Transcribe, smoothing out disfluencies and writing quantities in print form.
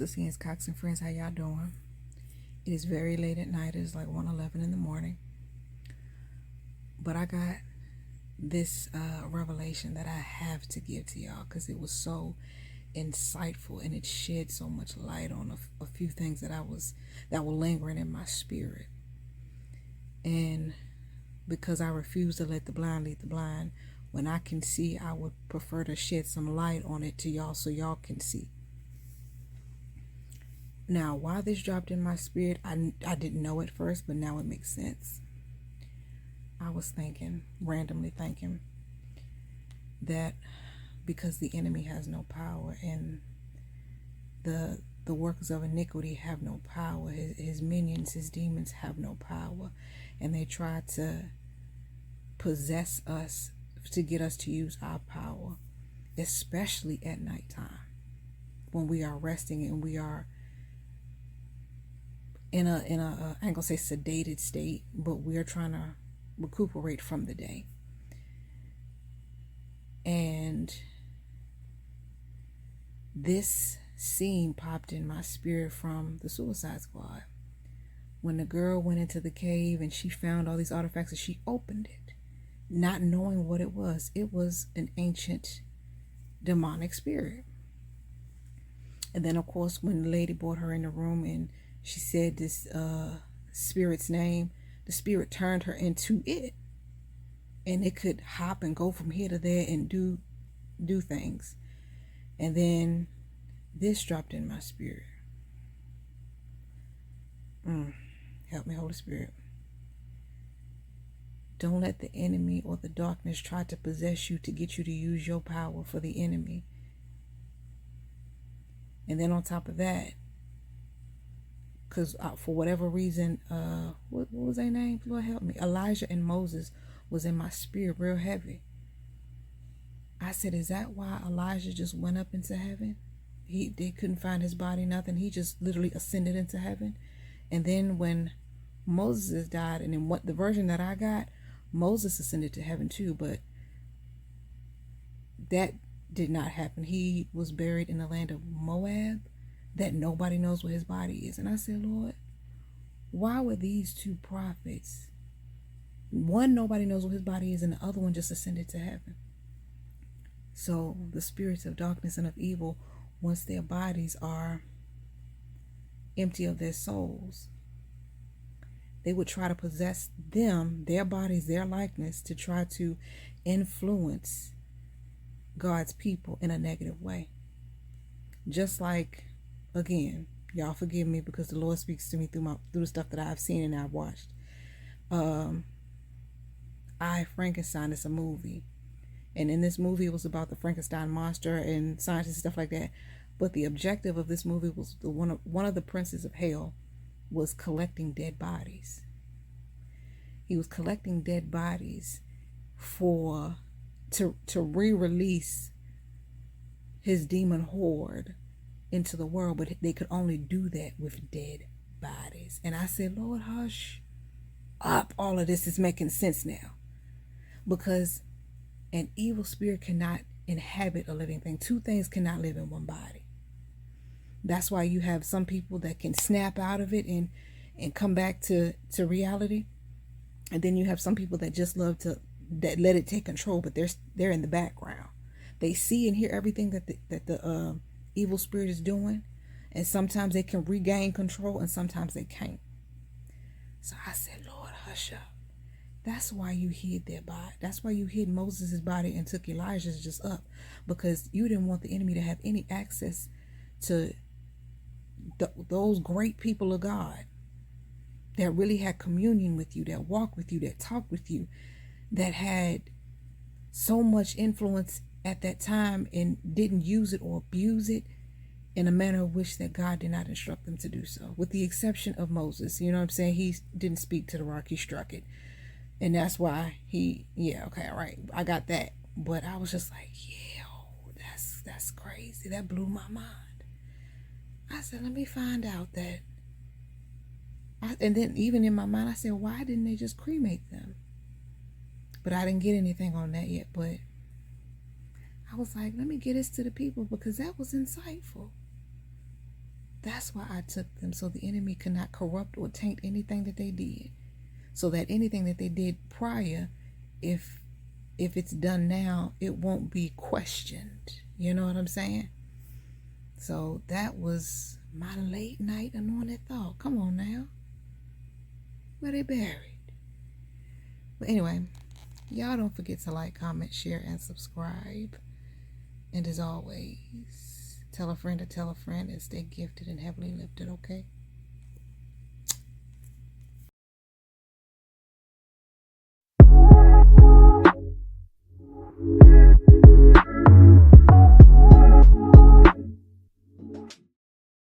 Sissy Cox and friends, how y'all doing? It is very late at night. It's like 1:11 in the morning. But I got this revelation that I have to give to y'all because it was so insightful and it shed so much light on a few things that were lingering in my spirit. And because I refuse to let the blind lead the blind, when I can see, I would prefer to shed some light on it to y'all so y'all can see. Now, why this dropped in my spirit, I didn't know at first, but now it makes sense. I was randomly thinking, that because the enemy has no power and the workers of iniquity have no power, his minions, his demons have no power, and they try to possess us to get us to use our power, especially at nighttime when we are resting and we are in a I ain't gonna say sedated state, but we're trying to recuperate from the day. And this scene popped in my spirit from the Suicide Squad. When the girl went into the cave and she found all these artifacts and she opened it, not knowing what it was. It was an ancient demonic spirit. And then, of course, when the lady brought her in the room and she said this spirit's name, the spirit turned her into it. And it could hop and go from here to there and do things. And then this dropped in my spirit. Help me, Holy Spirit. Don't let the enemy or the darkness try to possess you to get you to use your power for the enemy. And then on top of that, because for whatever reason, what was their name? Lord help me. Elijah and Moses was in my spirit real heavy. I said, is that why Elijah just went up into heaven? They couldn't find his body, nothing. He just literally ascended into heaven. And then when Moses died, and in what the version that I got, Moses ascended to heaven too, but that did not happen. He was buried in the land of Moab, that nobody knows where his body is. And I said, Lord, why were these two prophets, one nobody knows where his body is and the other one just ascended to heaven? So the spirits of darkness and of evil, once their bodies are empty of their souls, they would try to possess them, their bodies, their likeness, to try to influence God's people in a negative way. Just like, again, y'all forgive me because the Lord speaks to me through the stuff that I've seen and I've watched. Frankenstein is a movie. And in this movie, it was about the Frankenstein monster and scientists and stuff like that. But the objective of this movie was one of the princes of hell was collecting dead bodies. He was collecting dead bodies to re-release his demon horde into the world, but they could only do that with dead bodies. And I said, Lord, hush up. All of this is making sense now, because an evil spirit cannot inhabit a living thing. Two things cannot live in one body. That's why you have some people that can snap out of it and come back to reality. And then you have some people that just that let it take control, but they're in the background. They see and hear everything that the evil spirit is doing. And sometimes they can regain control and sometimes they can't. So I said, Lord, hush up. That's why you hid their body. That's why you hid Moses' body and took Elijah's just up, because you didn't want the enemy to have any access to those great people of God that really had communion with you, that walked with you, that talked with you, that had so much influence at that time and didn't use it or abuse it in a manner of which that God did not instruct them to do so, with the exception of Moses. You know what I'm saying? He didn't speak to the rock, he struck it. And that's why all right, I got that. But I was just like, that's crazy. That blew my mind. I said, let me find out that. And then even in my mind, I said, why didn't they just cremate them? But I didn't get anything on that yet. But I was like, let me get this to the people because that was insightful. That's why I took them, so the enemy cannot corrupt or taint anything that they did. So that anything that they did prior, if it's done now, it won't be questioned. You know what I'm saying? So that was my late night anointed thought. Come on now. Where they buried? But anyway, y'all don't forget to like, comment, share, and subscribe. And as always, tell a friend to tell a friend and stay gifted and heavily lifted, okay?